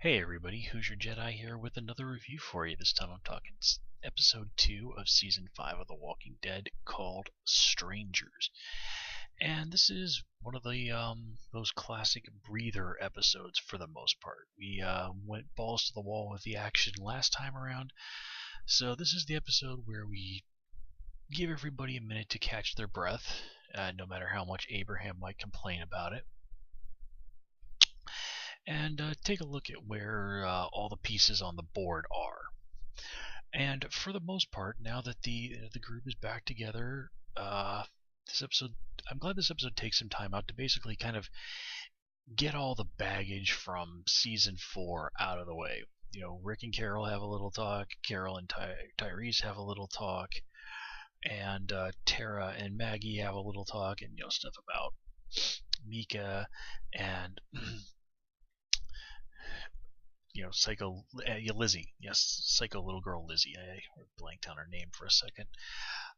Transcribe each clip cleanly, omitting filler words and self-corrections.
Hey everybody, Hoosier Jedi here with another review for you. This time I'm talking episode 2 of season 5 of The Walking Dead called Strangers. And this is one of the those classic breather episodes for the most part. We went balls to the wall with the action last time around, so this is the episode where we give everybody a minute to catch their breath, no matter how much Abraham might complain about it, and take a look at where all the pieces on the board are. And for the most part, now that the group is back together, this episode, I'm glad this episode takes some time out to basically kind of get all the baggage from season 4 out of the way. You know, Rick and Carol have a little talk, Carol and Tyrese have a little talk, and Tara and Maggie have a little talk, and stuff about Mika and Psycho Lizzie. Yes, Psycho little girl Lizzie. I blanked on her name for a second.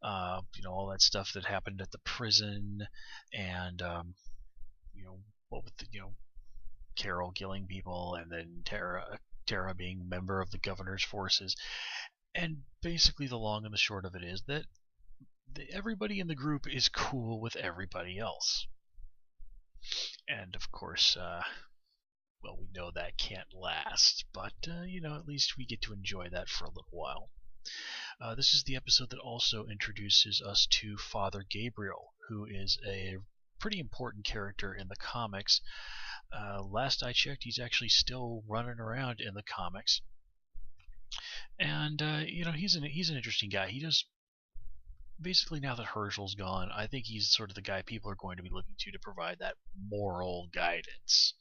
All that stuff that happened at the prison, and what with Carol killing people, and then Tara being a member of the governor's forces, and basically the long and the short of it is that everybody in the group is cool with everybody else, and of course. Well, we know that can't last, but at least we get to enjoy that for a little while. This is the episode that also introduces us to Father Gabriel, who is a pretty important character in the comics. Last I checked, he's actually still running around in the comics, and he's an interesting guy. He does. Basically, now that Hershel's gone, I think he's sort of the guy people are going to be looking to provide that moral guidance.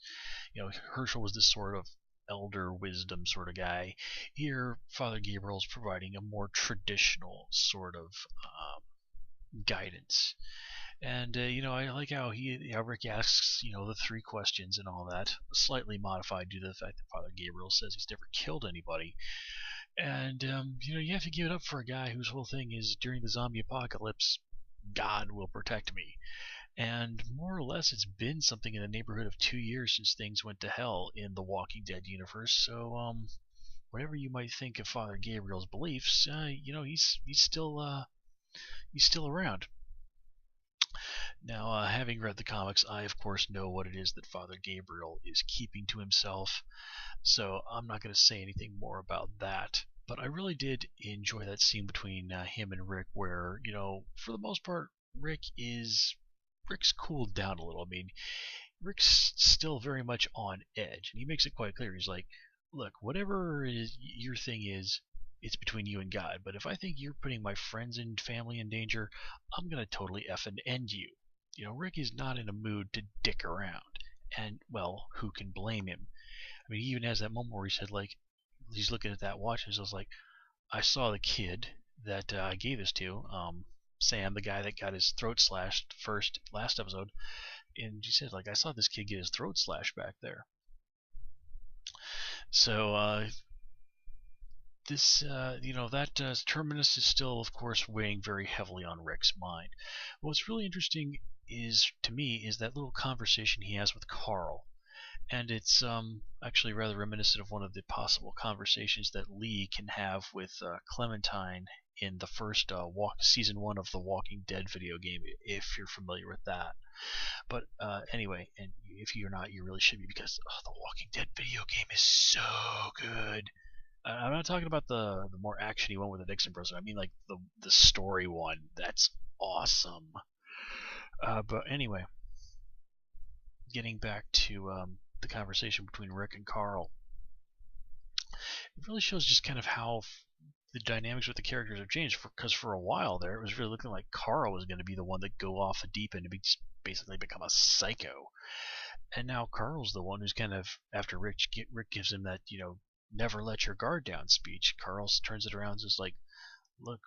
Herschel was this sort of elder wisdom sort of guy. Here, Father Gabriel's providing a more traditional sort of guidance. And I like how Rick asks the 3 questions and all that, slightly modified due to the fact that Father Gabriel says he's never killed anybody. And you have to give it up for a guy whose whole thing is during the zombie apocalypse, God will protect me. And more or less, it's been something in the neighborhood of 2 years since things went to hell in the Walking Dead universe. So, whatever you might think of Father Gabriel's beliefs, he's still around. Now, having read the comics, I of course know what it is that Father Gabriel is keeping to himself, so I'm not going to say anything more about that. But I really did enjoy that scene between him and Rick, where for the most part, Rick's cooled down a little. I mean, Rick's still very much on edge, and he makes it quite clear. He's like, "Look, whatever your thing is, it's between you and God. But if I think you're putting my friends and family in danger, I'm gonna totally effing end you." Rick is not in a mood to dick around, and well, who can blame him? I mean, he even has that moment where he said, like, he's looking at that watch, and he's like, "I saw the kid that I gave this to, Sam, the guy that got his throat slashed last episode." And he said, like, "I saw this kid get his throat slashed back there." So this that terminus is still, of course, weighing very heavily on Rick's mind. What's really interesting to me is that little conversation he has with Carl, and it's actually rather reminiscent of one of the possible conversations that Lee can have with Clementine in the first season 1 of the Walking Dead video game, if you're familiar with that. But anyway, and if you're not, you really should be, because the Walking Dead video game is so good. I'm not talking about the more actiony one with the Dixon Bros. I mean, like the story one. That's awesome. But anyway, getting back to the conversation between Rick and Carl, it really shows just kind of how the dynamics with the characters have changed. Because for a while there, it was really looking like Carl was going to be the one that go off the deep end and basically become a psycho. And now Carl's the one who's kind of, after Rick gives him that never let your guard down speech, Carl turns it around and is like, "Look,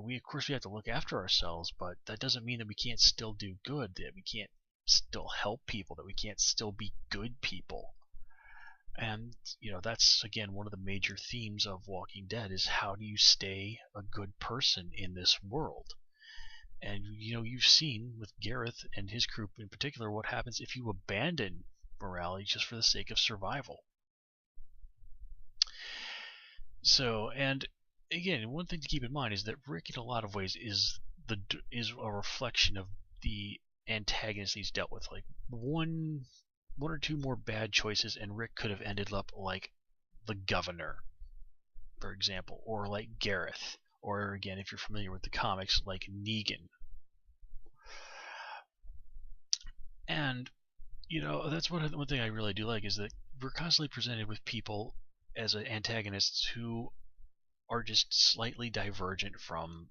we of course we have to look after ourselves, but that doesn't mean that we can't still do good, that we can't still help people, that we can't still be good people." And that's again one of the major themes of Walking Dead, is how do you stay a good person in this world? And you've seen with Gareth and his group in particular what happens if you abandon morality just for the sake of survival. So, and again, one thing to keep in mind is that Rick, in a lot of ways, is a reflection of the antagonist he's dealt with. Like one or two more bad choices, and Rick could have ended up like the governor, for example, or like Gareth, or again, if you're familiar with the comics, like Negan. And that's one thing I really do like is that we're constantly presented with people as antagonists who are just slightly divergent from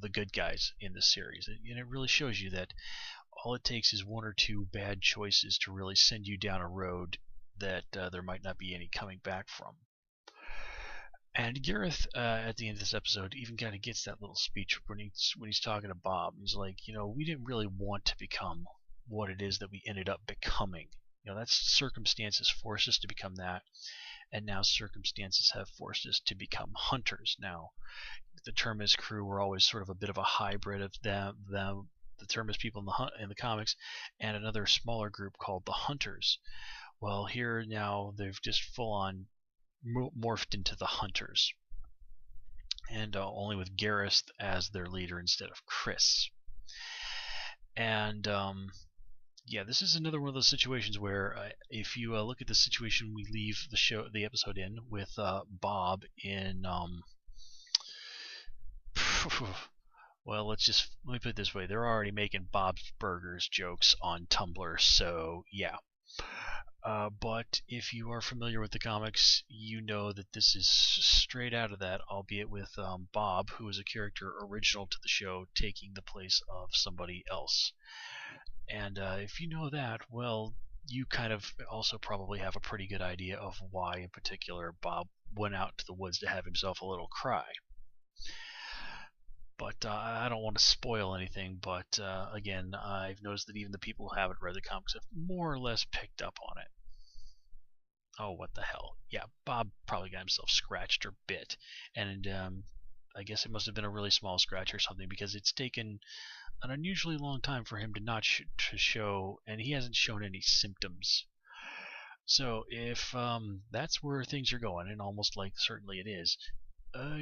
the good guys in the series, and it really shows you that all it takes is one or two bad choices to really send you down a road that there might not be any coming back from. And Gareth, at the end of this episode, even kind of gets that little speech when he's talking to Bob. He's like, we didn't really want to become what it is that we ended up becoming. That's circumstances forced us to become that, and now circumstances have forced us to become hunters. Now, the Terminus crew were always sort of a bit of a hybrid of the Terminus people in the comics, and another smaller group called the Hunters. Well, here now they've just full on morphed into the Hunters, and only with Gareth as their leader instead of Chris. And yeah, this is another one of those situations where if you look at the situation we leave the episode in with Bob in well, let me put it this way: they're already making Bob's Burgers jokes on Tumblr, so yeah. But if you are familiar with the comics, you know that this is straight out of that, albeit with Bob, who is a character original to the show, taking the place of somebody else. And if you know that, well, you kind of also probably have a pretty good idea of why, in particular, Bob went out to the woods to have himself a little cry. But I don't want to spoil anything, but again, I've noticed that even the people who haven't read the comics have more or less picked up on it. Oh, what the hell. Yeah, Bob probably got himself scratched or bit, and I guess it must have been a really small scratch or something, because it's taken an unusually long time for him to not to show, and he hasn't shown any symptoms. So if that's where things are going, and almost like certainly it is,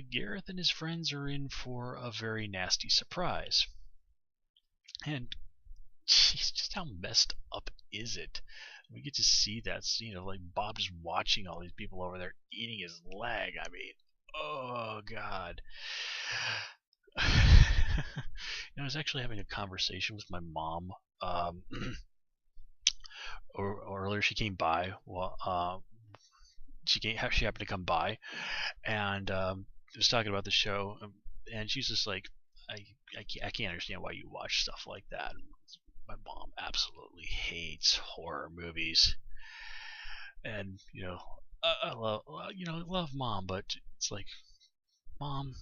Gareth and his friends are in for a very nasty surprise. And jeez, just how messed up is it? We get to see that scene of like Bob's watching all these people over there eating his leg. I mean, oh god. I was actually having a conversation with my mom earlier. She came by. Well, she happened to come by, and was talking about the show, and she's just like, I can't understand why you watch stuff like that. My mom absolutely hates horror movies, and I love mom, but it's like, mom,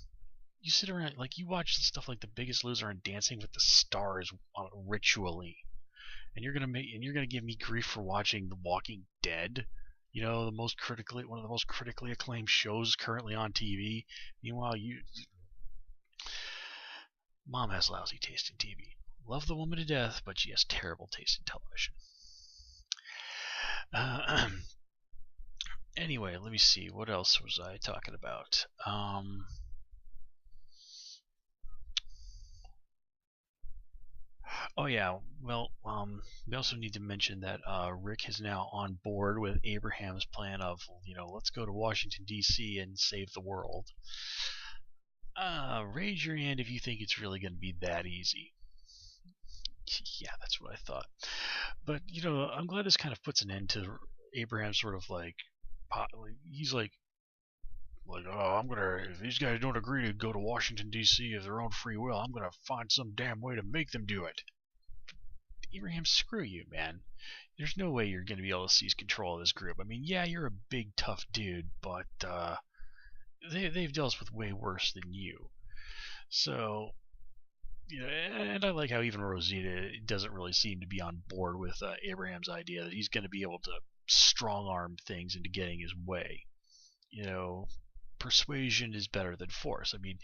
you sit around like you watch stuff like The Biggest Loser and Dancing with the Stars ritually, and you're gonna give me grief for watching The Walking Dead, one of the most critically acclaimed shows currently on TV. Meanwhile, mom has lousy taste in TV. Love the woman to death, but she has terrible taste in television. Anyway, let me see. What else was I talking about? Oh yeah. Well, we also need to mention that Rick is now on board with Abraham's plan of, let's go to Washington D.C. and save the world. Raise your hand if you think it's really going to be that easy. Yeah, that's what I thought. But I'm glad this kind of puts an end to Abraham's sort of like, he's like, oh, if these guys don't agree to go to Washington D.C. of their own free will, I'm gonna find some damn way to make them do it. Abraham, screw you, man. There's no way you're gonna be able to seize control of this group. I mean, yeah, you're a big tough dude, but they've dealt with way worse than you. So, and I like how even Rosita doesn't really seem to be on board with Abraham's idea that he's going to be able to strong arm things into getting his way. Persuasion is better than force. I mean,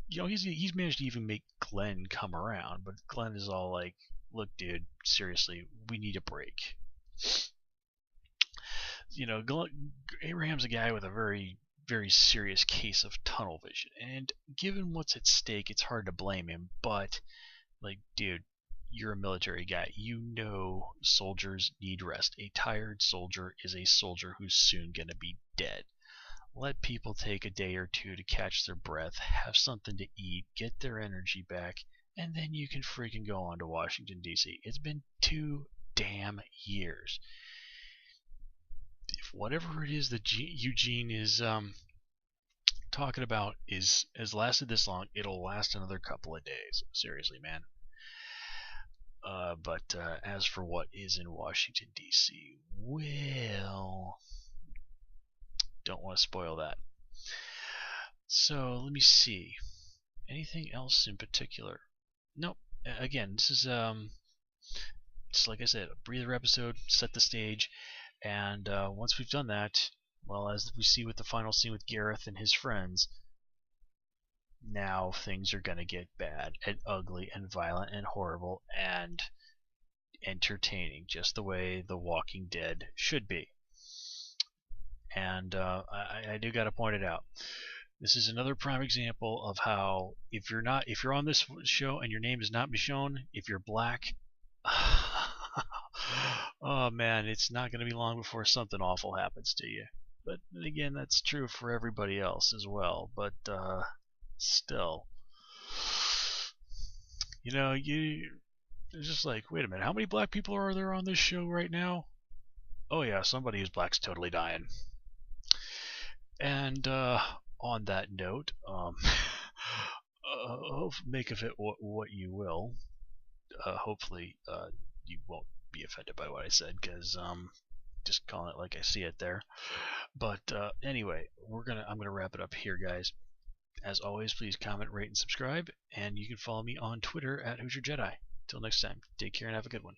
he's managed to even make Glenn come around, but Glenn is all like, look, dude, seriously, we need a break. Abraham's a guy with a very very serious case of tunnel vision. And given what's at stake, it's hard to blame him. But, like, dude, you're a military guy. You know soldiers need rest. A tired soldier is a soldier who's soon going to be dead. Let people take a day or two to catch their breath, have something to eat, get their energy back, and then you can freaking go on to Washington, D.C. It's been 2 damn years. If whatever it is that Eugene is talking about has lasted this long, it'll last another couple of days. Seriously, man. But as for what is in Washington, D.C., well, don't want to spoil that. So let me see. Anything else in particular? Nope. Again, this is just like I said, a breather episode, set the stage, and once we've done that, well, as we see with the final scene with Gareth and his friends, now things are gonna get bad and ugly and violent and horrible and entertaining, just the way The Walking Dead should be. And I do gotta point it out. This is another prime example of how if you're on this show and your name is not Michonne, if you're black, oh man, it's not going to be long before something awful happens to you. But again, that's true for everybody else as well. But still, it's just like, wait a minute, how many black people are there on this show right now? Oh yeah, somebody who's black's totally dying. And on that note, make of it what you will. Hopefully, you won't be offended by what I said, because just calling it like I see it there. But anyway, I'm gonna wrap it up here, guys. As always, please comment, rate, and subscribe, and you can follow me on Twitter at Hoosier Jedi. Till next time, take care and have a good one.